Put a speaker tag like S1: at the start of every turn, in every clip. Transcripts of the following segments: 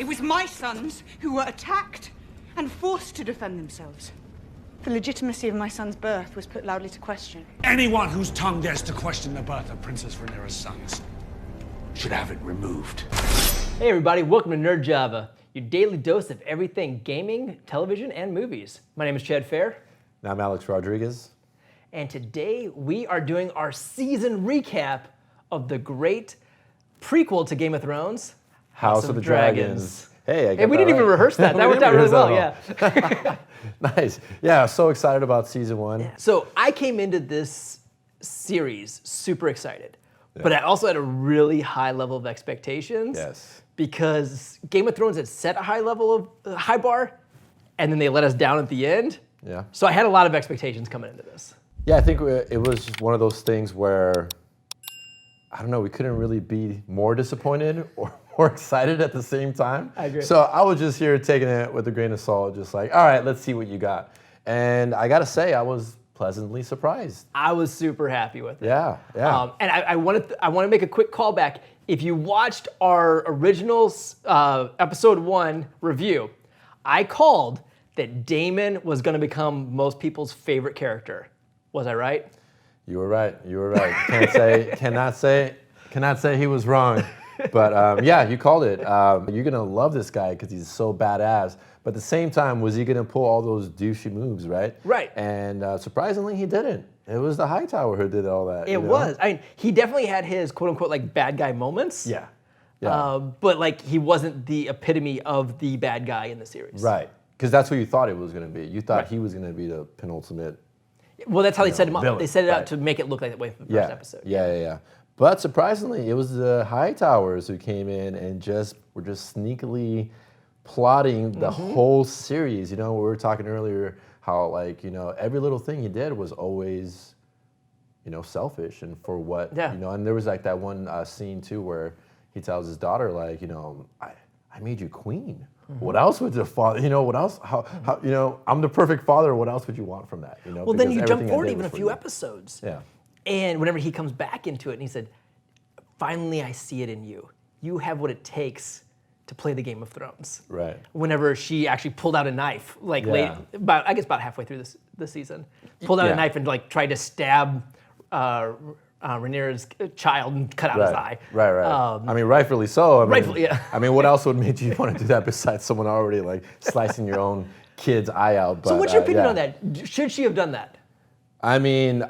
S1: It was my sons who were attacked and forced to defend themselves. The legitimacy of my son's birth was put loudly to question.
S2: Anyone whose tongue dares to question the birth of Princess Rhaenyra's sons should have it removed.
S3: Hey everybody, welcome to Nerd Java, your daily dose of everything gaming, television, and movies. My name is Chad Fehr.
S4: And I'm Alex Rodriguez.
S3: And today we are doing our season recap of the great prequel to Game of Thrones,
S4: House of the Dragons. Hey,
S3: we didn't even rehearse that. That worked out really well, yeah.
S4: Nice. Yeah, so excited about season one.
S3: Yeah. So I came into this series super excited, but I also had a really high level of expectations.
S4: Yes.
S3: Because Game of Thrones had set a high bar, and then they let us down at the end.
S4: Yeah.
S3: So I had a lot of expectations coming into this.
S4: Yeah, I think it was just one of those things where, I don't know, we couldn't really be more disappointed or more excited at the same time.
S3: I agree.
S4: So I was just here taking it with a grain of salt, just like, all right, let's see what you got. And I gotta say, I was pleasantly surprised.
S3: I was super happy with it.
S4: Yeah, yeah.
S3: And I want to make a quick callback. If you watched our original episode 1 review, I called that Daemon was going to become most people's favorite character. Was I right?
S4: You were right. You were right. Cannot say he was wrong. But yeah, you called it. You're gonna love this guy because he's so badass. But at the same time, was he gonna pull all those douchey moves, right?
S3: Right.
S4: And surprisingly, he didn't. It was the Hightower who did all that.
S3: It was. I mean, he definitely had his quote unquote like bad guy moments.
S4: Yeah. Yeah.
S3: But like he wasn't the epitome of the bad guy in the series.
S4: Right. Because that's who you thought it was gonna be. You thought he was gonna be the penultimate.
S3: Well, that's how they set him up.
S4: Villain.
S3: They set it out to make it look like that way for the first episode.
S4: Yeah. But surprisingly, it was the Hightowers who came in and were just sneakily plotting the whole series. You know, we were talking earlier how like, you know, every little thing he did was always, you know, selfish and for what, you know, and there was like that one scene too where he tells his daughter like, you know, I made you queen. What else would the father, you know, what else, how, you know, I'm the perfect father, what else would you want from that, you know?
S3: Well, then you jump
S4: everything I
S3: forward
S4: did
S3: even a
S4: was for
S3: few
S4: you.
S3: episodes.
S4: Yeah.
S3: And whenever he comes back into it and he said, finally I see it in you. You have what it takes to play the Game of Thrones.
S4: Right.
S3: Whenever she actually pulled out a knife, like late, I guess about halfway through this season, pulled out a knife and like tried to stab Rhaenyra's child and cut out his eye.
S4: Right. I mean, rightfully so. I mean,
S3: rightfully, yeah.
S4: I mean, what else would make you want to do that besides someone already like slicing your own kid's eye out? But,
S3: So what's your opinion on that? Should she have done that?
S4: I mean,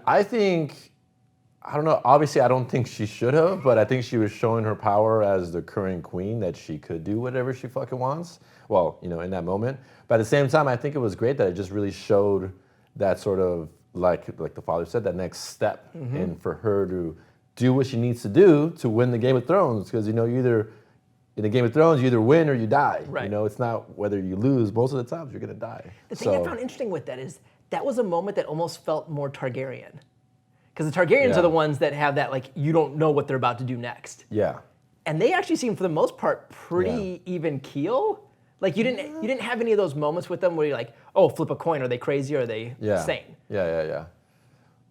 S4: I don't know. Obviously, I don't think she should have, but I think she was showing her power as the current queen that she could do whatever she fucking wants. Well, you know, in that moment. But at the same time, I think it was great that it just really showed that sort of, like the father said, that next step in for her to do what she needs to do to win the Game of Thrones. Because, you know, in the Game of Thrones, you either win or you die.
S3: Right.
S4: You know, it's not whether you lose. Most of the times, you're going to die.
S3: The thing I found interesting with that is that was a moment that almost felt more Targaryen. Because the Targaryens are the ones that have that, like, you don't know what they're about to do next.
S4: Yeah.
S3: And they actually seem, for the most part, pretty even keel. Like, you didn't have any of those moments with them where you're like, oh, flip a coin, are they crazy or are they sane?
S4: Yeah.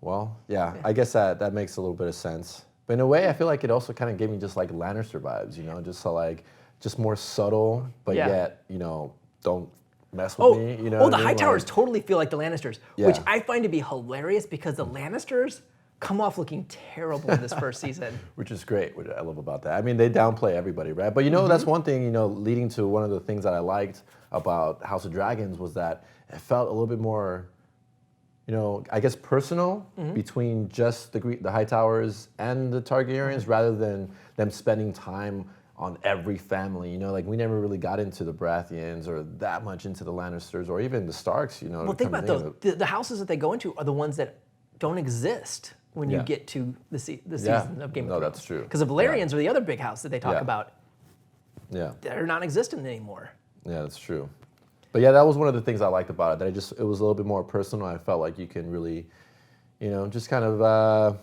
S4: Well, I guess that makes a little bit of sense. But in a way, I feel like it also kind of gave me just like Lannister vibes, you know, just more subtle, but yet, you know, don't mess with me, you know.
S3: The Hightowers totally feel like the Lannisters, which I find to be hilarious because the Lannisters come off looking terrible in this first season.
S4: Which is great, which I love about that. I mean, they downplay everybody, right? But you know, that's one thing, you know, leading to one of the things that I liked about House of Dragons was that it felt a little bit more, you know, I guess personal between just the Hightowers and the Targaryens rather than them spending time on every family. You know, like we never really got into the Baratheons or that much into the Lannisters or even the Starks, you know.
S3: Well, think about those. The houses that they go into are the ones that don't exist when you get to the season of Game of Thrones.
S4: No, that's true.
S3: Because the Valerians are the other big house that they talk about.
S4: Yeah.
S3: They're non-existent anymore.
S4: Yeah, that's true. But yeah, that was one of the things I liked about it, that it was a little bit more personal. I felt like you can really, you know, just kind of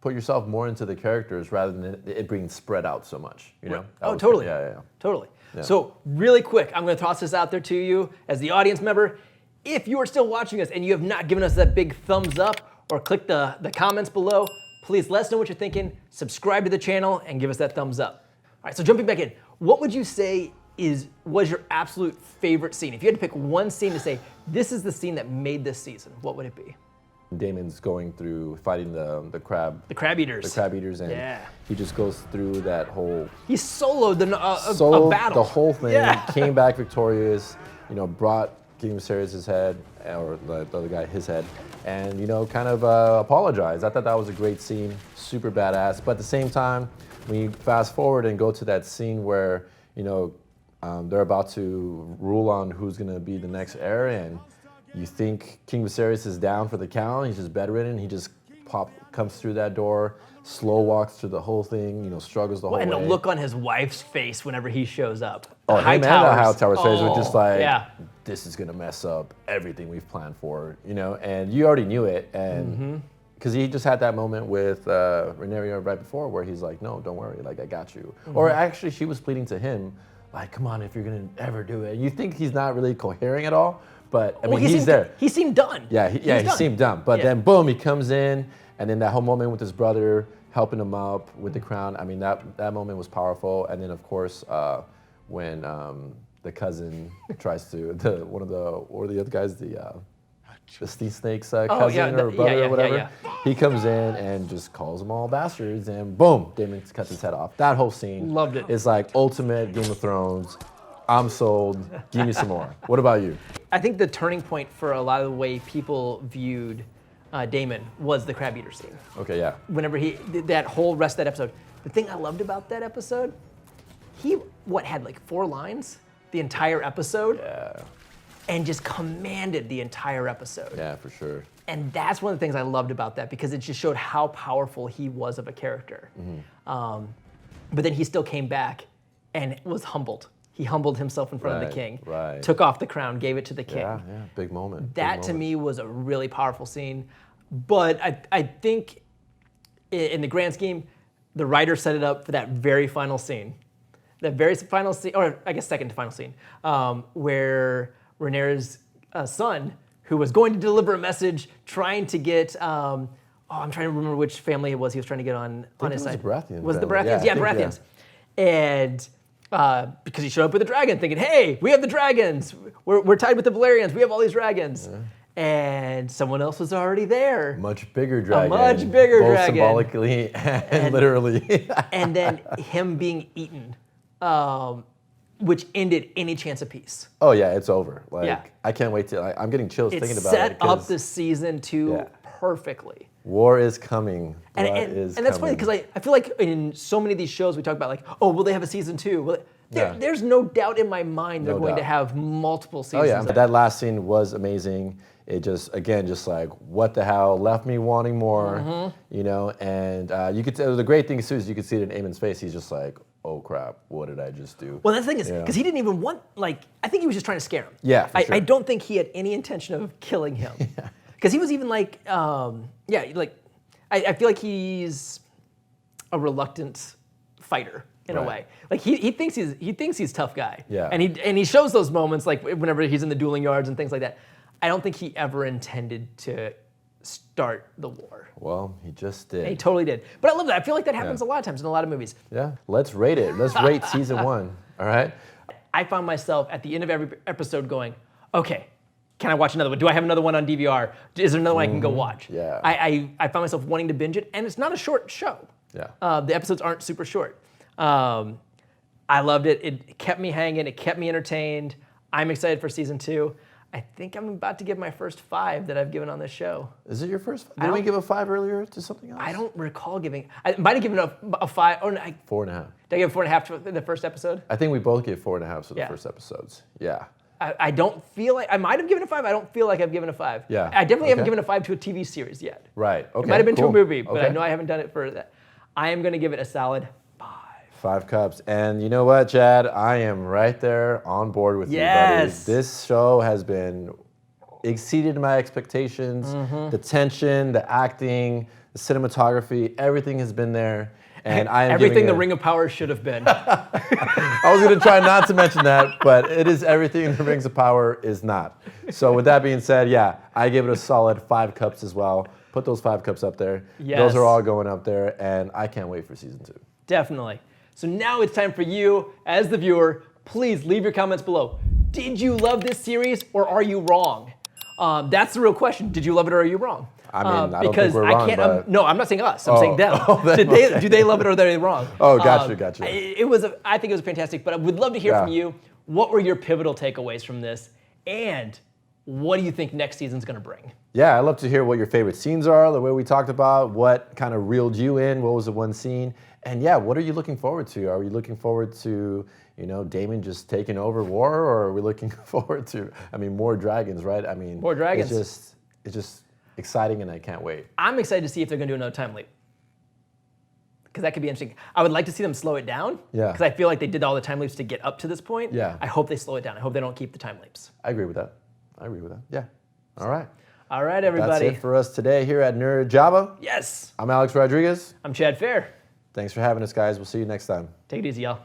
S4: put yourself more into the characters rather than it being spread out so much, you know?
S3: Oh, totally.
S4: Yeah.
S3: Totally.
S4: Yeah.
S3: So really quick, I'm going to toss this out there to you as the audience member. If you are still watching us and you have not given us that big thumbs up or click the comments below, please let us know what you're thinking, subscribe to the channel, and give us that thumbs up. All right, so jumping back in, what would you say was your absolute favorite scene? If you had to pick one scene to say, this is the scene that made this season, what would it be?
S4: Damon's going through fighting the crab.
S3: The crab eaters.
S4: The crab eaters, and
S3: Yeah.
S4: he just goes through that whole.
S3: He soloed
S4: Soloed
S3: a battle.
S4: the whole thing.
S3: Yeah.
S4: Came back victorious. Brought King Viserys' head, or the other guy his head, and kind of apologized. I thought that was a great scene, super badass. But at the same time, when you fast forward and go to that scene where they're about to rule on who's going to be the next heir, and you think King Viserys is down for the count. He's just bedridden. He just comes through that door, slow walks through the whole thing. Struggles the whole way.
S3: And the look on his wife's face whenever he shows up.
S4: Oh, him and the Hightowers face were just like,
S3: yeah.
S4: This is gonna mess up everything we've planned for, and you already knew it, and because he just had that moment with Rhaenyra right before where he's like, no, don't worry, like I got you. Or actually, she was pleading to him, like, come on, if you're gonna ever do it. You think he's not really cohering at all, but I mean, he's there.
S3: He seemed done.
S4: Yeah, he seemed done. But then, boom, he comes in, and then that whole moment with his brother helping him up with the crown. I mean, that moment was powerful. And then, of course, when the cousin tries to what are the other guys, the Steve Snake's cousin or brother or whatever.
S3: Yeah.
S4: He comes in and just calls them all bastards, and boom, Daemon cuts his head off. That whole scene,
S3: loved it.
S4: It's like ultimate Game of Thrones. I'm sold. Give me some more. What about you?
S3: I think the turning point for a lot of the way people viewed Daemon was the crab eater scene.
S4: Okay, yeah.
S3: Whenever he did that whole rest of that episode, the thing I loved about that episode, he had like 4 lines the entire episode, and just commanded the entire episode.
S4: Yeah, for sure.
S3: And that's one of the things I loved about that, because it just showed how powerful he was of a character. But then he still came back and was humbled. He humbled himself in front of the king, took off the crown, gave it to the king.
S4: Yeah, big moment.
S3: That to me was a really powerful scene. But I think in the grand scheme, the writer set it up for that very final scene. That very final scene, or I guess second to final scene, where Rhaenyra's son, who was going to deliver a message, trying to get, I'm trying to remember which family it was he was trying to get on his side. Was it the Baratheons? Yeah, Baratheons. And because he showed up with a dragon, thinking, hey, we have the dragons. We're tied with the Valerians. We have all these dragons. Yeah. And someone else was already there.
S4: Much bigger dragon.
S3: A much bigger
S4: both
S3: dragon.
S4: Symbolically and literally.
S3: And then him being eaten, which ended any chance of peace.
S4: Oh yeah, it's over. I can't wait to. I'm getting chills thinking about it.
S3: It set up the season 2 perfectly.
S4: War is coming.
S3: And that's funny because I feel like in so many of these shows we talk about like, oh, will they have a season 2? There's no doubt in my mind they're going to have multiple seasons.
S4: Oh yeah, but that last scene was amazing. It just like, what the hell, left me wanting more, and you could tell, the great thing too is you could see it in Aemon's face. He's just like, oh crap, what did I just do?
S3: Well, the thing is, because he didn't even want, I think he was just trying to scare him.
S4: Yeah, for sure.
S3: I don't think he had any intention of killing him. Because he was even like, I feel like he's a reluctant fighter in a way. Like he thinks he's tough guy.
S4: Yeah.
S3: And he shows those moments like whenever he's in the dueling yards and things like that. I don't think he ever intended to start the war.
S4: Well, he just did.
S3: And he totally did. But I love that. I feel like that happens a lot of times in a lot of movies.
S4: Yeah. Let's rate it. Let's rate season 1. All right.
S3: I found myself at the end of every episode going, okay, can I watch another one? Do I have another one on DVR? Is there another one I can go watch?
S4: Yeah.
S3: I found myself wanting to binge it, and it's not a short show.
S4: Yeah.
S3: The episodes aren't super short. I loved it. It kept me hanging. It kept me entertained. I'm excited for season 2. I think I'm about to give my first 5 that I've given on this show.
S4: Is it your first? Didn't we give a 5 earlier to something else?
S3: I don't recall giving. I might have given a 5. Oh, no,
S4: 4.5.
S3: Did I give 4.5 to the first episode?
S4: I think we both gave 4.5 to the first episodes. Yeah.
S3: I don't feel like I might have given a 5. I don't feel like I've given a 5.
S4: Yeah.
S3: I definitely haven't given a 5 to a TV series yet.
S4: Right. Okay.
S3: It might have been to a movie, but
S4: okay.
S3: I know I haven't done it for that. I am going to give it a solid 5.
S4: 5 cups. And you know what, Chad? I am right there on board with you, buddy. This show has been exceeded my expectations. The tension, the acting, the cinematography, everything has been there. And I am
S3: everything the Ring of Power should have been.
S4: I was going to try not to mention that, but it is everything the Rings of Power is not. So with that being said, yeah, I give it a solid 5 cups as well. Put those 5 cups up there.
S3: Yes.
S4: Those are all going up there, and I can't wait for season 2.
S3: Definitely. So now it's time for you, as the viewer, please leave your comments below. Did you love this series or are you wrong? That's the real question. Did you love it or are you wrong?
S4: I mean, I don't think we're wrong, but...
S3: No, I'm not saying us. I'm saying them. Do they love it or are they wrong?
S4: Oh, gotcha.
S3: I think it was fantastic, but I would love to hear from you. What were your pivotal takeaways from this? And what do you think next season's going to bring?
S4: Yeah, I'd love to hear what your favorite scenes are, the way we talked about, what kind of reeled you in, what was the one scene, and yeah, what are you looking forward to? Are you looking forward to, Daemon just taking over war, or are we looking forward to, more dragons, right?
S3: More dragons.
S4: It's just exciting, and I can't wait.
S3: I'm excited to see if they're going to do another time leap. Because that could be interesting. I would like to see them slow it down.
S4: Yeah.
S3: Because I feel like they did all the time leaps to get up to this point.
S4: Yeah.
S3: I hope they slow it down. I hope they don't keep the time leaps.
S4: I agree with that. Yeah. All right.
S3: All right, everybody.
S4: That's it for us today here at Nerd Java.
S3: Yes.
S4: I'm Alex Rodriguez.
S3: I'm Chad Fehr.
S4: Thanks for having us, guys. We'll see you next time.
S3: Take it easy, y'all.